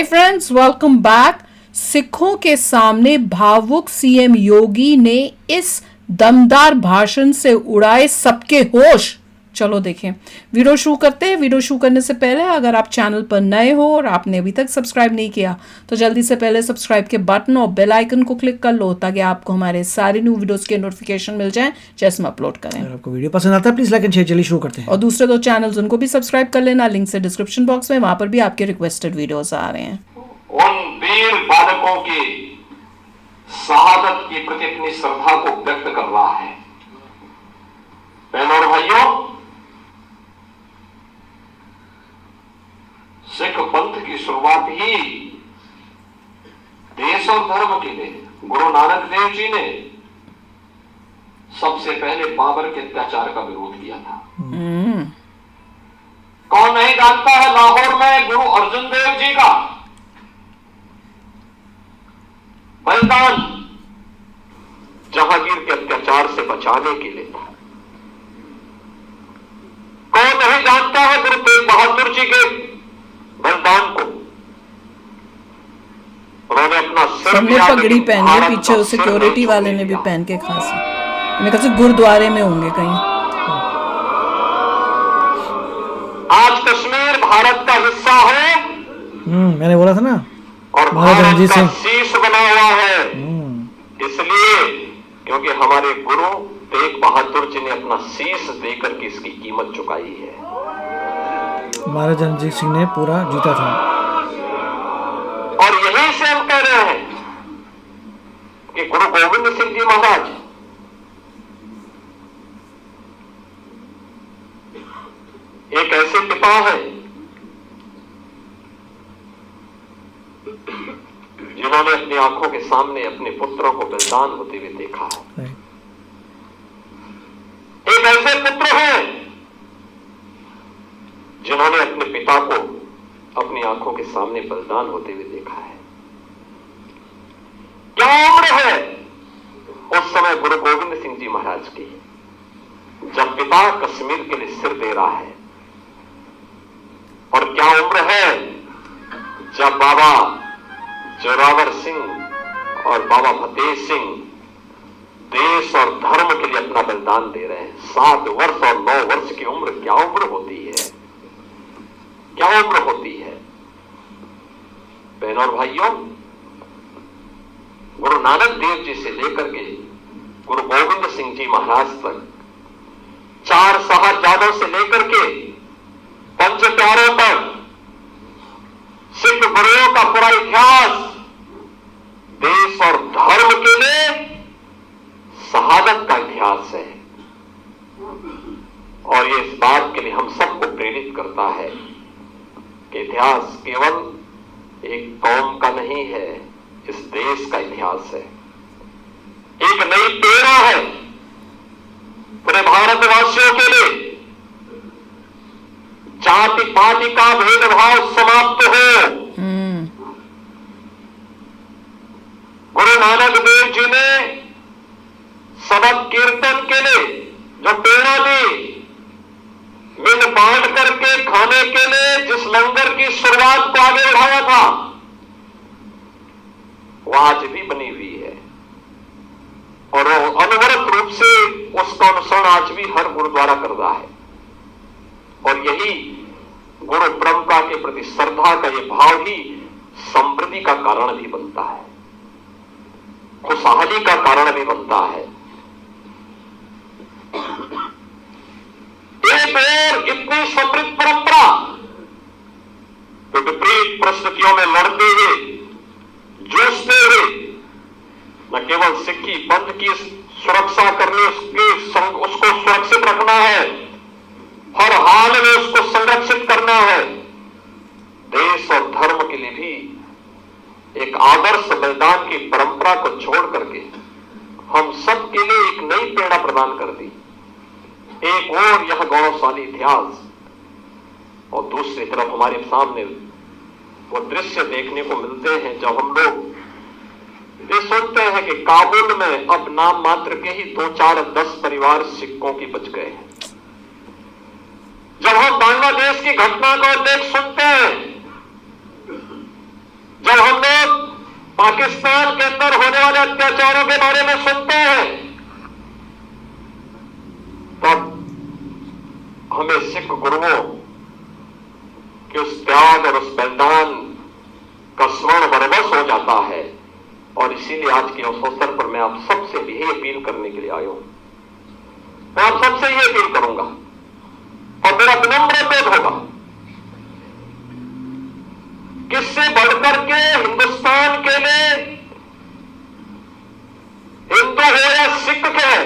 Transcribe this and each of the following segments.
Hi friends, welcome back. सिखों के सामने भावुक सीएम योगी ने इस दमदार भाषण से उड़ाए सबके होश। चलो देखें, वीडियो शुरू करते हैं। वीडियो शुरू करने से पहले अगर आप चैनल पर नए हो और आपने अभी तक सब्सक्राइब नहीं किया तो जल्दी से पहले सब्सक्राइब के बटन और बेल आइकन को क्लिक कर लो ताकि आपको हमारे सारे न्यू वीडियोस के नोटिफिकेशन मिल जाएं जैसे हम अपलोड करें। अगर आपको वीडियो पसंद आता है प्लीज लाइक एंड शेयर। चलिए शुरू करते हैं। और दूसरे दो चैनल्स उनको भी सब्सक्राइब कर लेना, लिंक से डिस्क्रिप्शन बॉक्स में, वहां पर भी आपके रिक्वेस्टेड वीडियोस आ रहे हैं। उन वीर बालकों की शहादत के प्रति अपनी श्रद्धा को व्यक्त कर रहा है। बहनों और भाइयों, सिख पंथ की शुरुआत ही देश और धर्म के लिए गुरु नानक देव जी ने सबसे पहले बाबर के अत्याचार का विरोध किया था। कौन नहीं जानता है लाहौर में गुरु अर्जुन देव जी का बलिदान जहांगीर के अत्याचार से बचाने के लिए था। कौन नहीं जानता है गुरु तेग बहादुर जी के बलिदान को। उन्होंने अपना सिर सबने पगड़ी पहनी है, पीछे उस सिक्योरिटी वाले ने भी पहन के खांसी। मेरे ख्याल से गुरुद्वारे में होंगे कहीं। आज कश्मीर भारत का हिस्सा है। मैंने बोला था ना, और भारत का शीश बना हुआ है। इसलिए क्योंकि हमारे गुरु तेग बहादुर जी ने अपना शीश देकर के इसकी कीमत चुकाई है। महाराजा रणजीत सिंह ने पूरा जीता था। और यही से हम कह रहे हैं कि गुरु गोविंद सिंह जी महाराज एक ऐसे पिता है जिन्होंने अपनी आंखों के सामने अपने पुत्रों को बलिदान होते हुए देखा है। एक ऐसे पुत्र हैं जिन्होंने अपने पिता को अपनी आंखों के सामने बलिदान होते हुए देखा है। क्या उम्र है उस समय गुरु गोविंद सिंह जी महाराज की, जब पिता कश्मीर के लिए सिर दे रहा है। और क्या उम्र है जब बाबा जोरावर सिंह और बाबा फतेह सिंह देश और धर्म के लिए अपना बलिदान दे रहे हैं। 7 वर्ष और 9 वर्ष की उम्र क्या उम्र होती है, क्या उम्र होती है। बहनों और भाइयों, गुरु नानक देव जी से लेकर के गुरु गोविंद सिंह जी महाराज तक, 4 साहबजादों से लेकर के 5 प्यारों तक सिख गुरुओं का पूरा इतिहास देश और धर्म के लिए शहादत का इतिहास है। और ये इस बात के लिए हम सबको प्रेरित करता है कि इतिहास केवल एक कौम का नहीं है, इस देश का इतिहास है। एक नई प्रेरणा है पूरे भारतवासियों के लिए। जाति पाति का भेदभाव समाप्त हो। गुरु नानक देव जी ने सबक कीर्तन के लिए जो प्रेरणा दी, मिल बांट करके खाने के लिए जिस लंगर की शुरुआत को आगे बढ़ाया था, वो आज भी बनी हुई है। और अनवरत रूप से उसका अनुसरण आज भी हर गुरुद्वारा कर रहा है। और यही गुरु परंपरा के प्रति श्रद्धा का ये भाव ही समृद्धि का कारण भी बनता है, खुशहाली का कारण भी बनता है। एक और इतनी समृद्ध परंपरा तो विपरीत परिस्थितियों में लड़ते हुए, जूझते हुए, न केवल सिक्की पंथ की सुरक्षा करने, उसको सुरक्षित रखना है, हर हाल में उसको संरक्षित करना है, देश और धर्म के लिए भी एक आदर्श बलिदान की परंपरा को छोड़ करके हम सब के लिए एक नई प्रेरणा प्रदान कर दी। एक और यह गौरवशाली इतिहास, और दूसरी तरफ हमारे सामने वो दृश्य देखने को मिलते हैं जब हम लोग ये सुनते हैं कि काबुल में अब नाम मात्र के ही 2, 4, 10 परिवार सिखों की बच गए हैं। जब हम बांग्लादेश की घटना को देख सुनते हैं जब हम लोग पाकिस्तान के अंदर होने वाले अत्याचारों के बारे में सुनते हैं, तब हमें सिख गुरुओं के उस त्याग और उस बलिदान का स्मरण बरबस हो जाता है। और इसीलिए आज के उस अवसर पर मैं आप सबसे भी यही अपील करने के लिए आया हूं। मैं आप सबसे ये अपील करूंगा और मेरा विनम्र अनुरोध होगा, किससे बढ़कर के हिंदुस्तान के लिए, हिंदू हो या सिख है,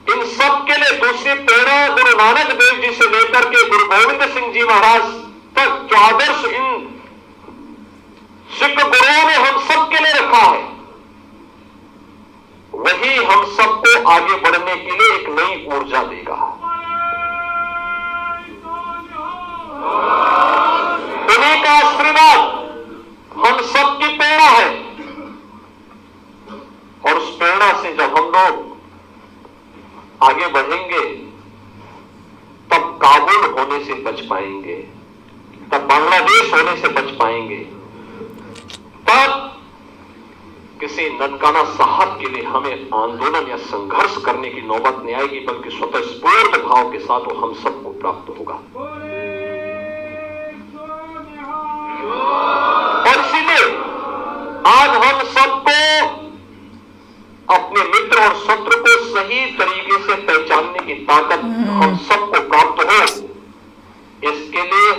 इन सब के लिए दूसरी प्रेरणा गुरु नानक देव जी से लेकर के गुरु गोविंद सिंह जी महाराज तक जो आदर्श इन सिख गुरुओं ने हम सब के लिए रखा है, वही हम सबको आगे बढ़ने के लिए एक नई ऊर्जा देगा। उन्हीं का आशीर्वाद हम सबकी प्रेरणा है, और उस प्रेरणा से जब हम लोग आगे बढ़ेंगे, तब काबुल होने से बच पाएंगे, तब बांग्लादेश होने से बच पाएंगे, तब किसी ननकाना साहब के लिए हमें आंदोलन या संघर्ष करने की नौबत नहीं आएगी, बल्कि स्वतः स्फूर्त भाव के साथ वो हम सबको प्राप्त होगा। और इसीलिए आज हम सबको अपने मित्र और शत्रु को सही तरीके से पहचानने की ताकत हम सबको प्राप्त हो, इसके लिए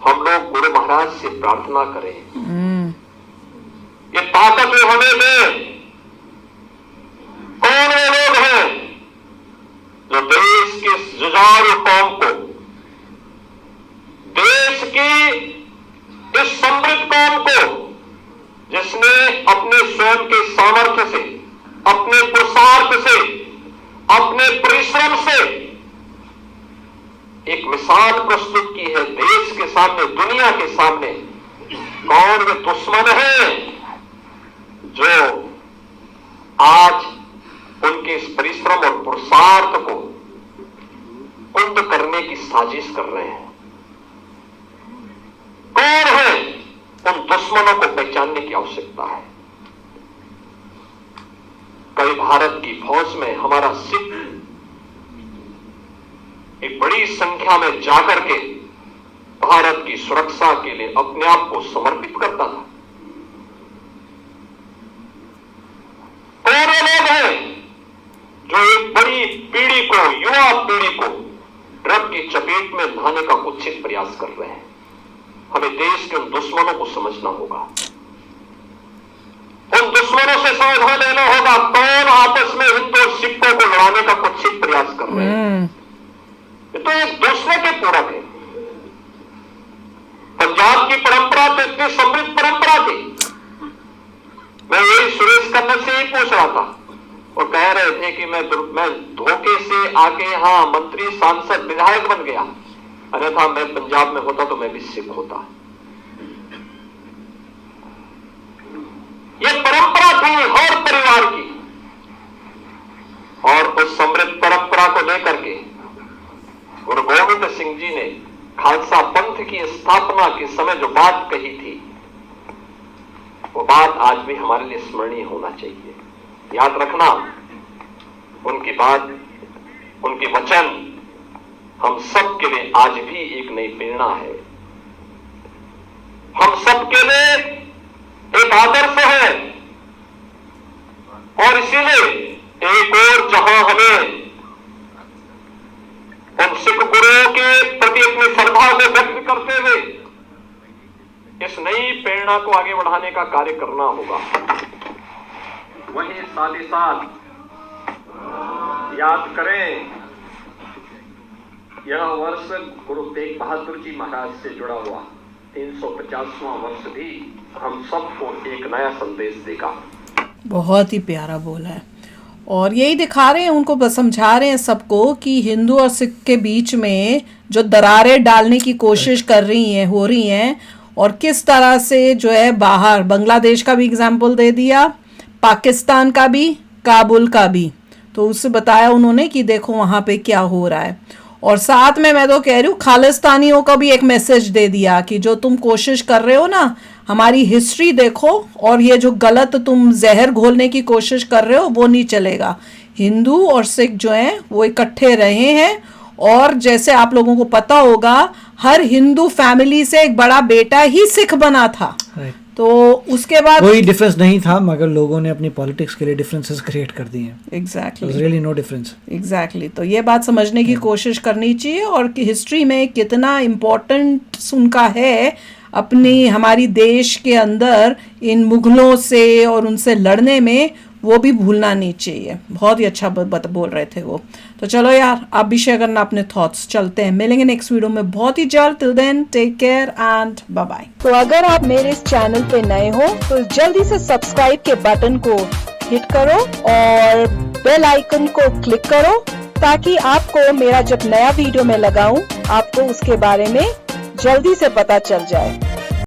हम लोग गुरु महाराज से प्रार्थना करें, ये ताकत वो हमें दे। कौन वो लोग हैं जो देश की जुझारू कौम को, देश की इस समृद्ध कौम को, जिसने अपने स्वयं के सामर्थ्य से, अपने पुरुषार्थ से, अपने परिश्रम से एक मिसाल प्रस्तुत की है देश के सामने, दुनिया के सामने। कौन वे दुश्मन है जो आज उनके इस परिश्रम और पुरुषार्थ को कुंद करने की साजिश कर रहे हैं? कौन है? उन दुश्मनों को पहचानने की आवश्यकता है। कल भारत की फौज में हमारा सिख एक बड़ी संख्या में जाकर के भारत की सुरक्षा के लिए अपने आप को समर्पित करता था। कौन लोग हैं जो एक बड़ी पीढ़ी को, युवा पीढ़ी को ड्रग की चपेट में लाने का कुत्सित प्रयास कर रहे हैं? हमें देश के उन दुश्मनों को समझना होगा, उन दुश्मनों से सावधान लेना होगा। कौन आपस में हिंदू और सिखों को लड़ाने का कुत्सित प्रयास कर रहे हैं? ये तो एक दूसरे के पूरक है। पंजाब की परंपरा तो इतनी समृद्ध परंपरा थी। मैं यही सुरेश कन्नड़ से ही पूछ रहा था, और कह रहे थे कि मैं धोखे से आके यहां मंत्री, सांसद, विधायक बन गया, अन्यथा मैं पंजाब में होता तो मैं भी सिख होता। ये परंपरा थी हर परिवार की, और उस समृद्ध परंपरा को लेकर के गुरु गोविंद सिंह जी ने खालसा पंथ की स्थापना के समय जो बात कही थी, वो बात आज भी हमारे लिए स्मरणीय होना चाहिए। याद रखना, उनकी बात, उनके वचन हम सब के लिए आज भी एक नई प्रेरणा है, हम सब के लिए एक आदर्श है। और इसीलिए एक और जहां हमें उन सिख गुरुओं के प्रति अपनी श्रद्धा को व्यक्त करते हुए इस नई प्रेरणा को आगे बढ़ाने का कार्य करना होगा, वहीं साथ ही साथ याद करें, यह वर्ष गुरु तेग बहादुर जी महाराज से जुड़ा हुआ 350वां वर्ष भी हम सबको एक नया संदेश देगा। बहुत ही प्यारा बोला है, और यही दिखा रहे हैं, उनको बस समझा रहे हैं सबको कि हिंदू और सिख के बीच में जो दरारें डालने की कोशिश कर रही हैं, हो रही हैं, और किस तरह से जो है बाहर बांग्लादेश का भी एग्जाम्पल दे दिया, पाकिस्तान का भी, काबुल का भी, तो उससे बताया उन्होंने कि देखो वहाँ पे क्या हो रहा है। और साथ में मैं तो कह रही हूँ खालिस्तानियों का भी एक मैसेज दे दिया कि जो तुम कोशिश कर रहे हो ना हमारी हिस्ट्री देखो, और ये जो गलत तुम जहर घोलने की कोशिश कर रहे हो वो नहीं चलेगा। हिंदू और सिख जो हैं वो इकट्ठे रहे हैं, और जैसे आप लोगों को पता होगा हर हिंदू फैमिली से एक बड़ा बेटा ही सिख बना था। राइट। तो उसके बाद कोई डिफरेंस नहीं था, मगर लोगों ने अपनी पॉलिटिक्स के लिए डिफरेंसेस क्रिएट कर दिए हैं। Exactly really no difference. Exactly तो ये बात समझने की कोशिश करनी चाहिए, और कि हिस्ट्री में कितना इम्पोर्टेंट उनका है अपनी हमारी देश के अंदर इन मुगलों से और उनसे लड़ने में, वो भी भूलना नहीं चाहिए। बहुत ही अच्छा बोल रहे थे वो। तो चलो यार, आप भी शेयर करना अपने थॉट्स। चलते हैं, मिलेंगे नेक्स्ट वीडियो में बहुत ही जल्द। Till then take care and bye bye. तो अगर आप मेरे इस चैनल पे नए हो तो जल्दी से सब्सक्राइब के बटन को हिट करो और बेल आइकन को क्लिक करो, ताकि आपको मेरा जब नया वीडियो मैं लगाऊं आपको उसके बारे में जल्दी से पता चल जाए।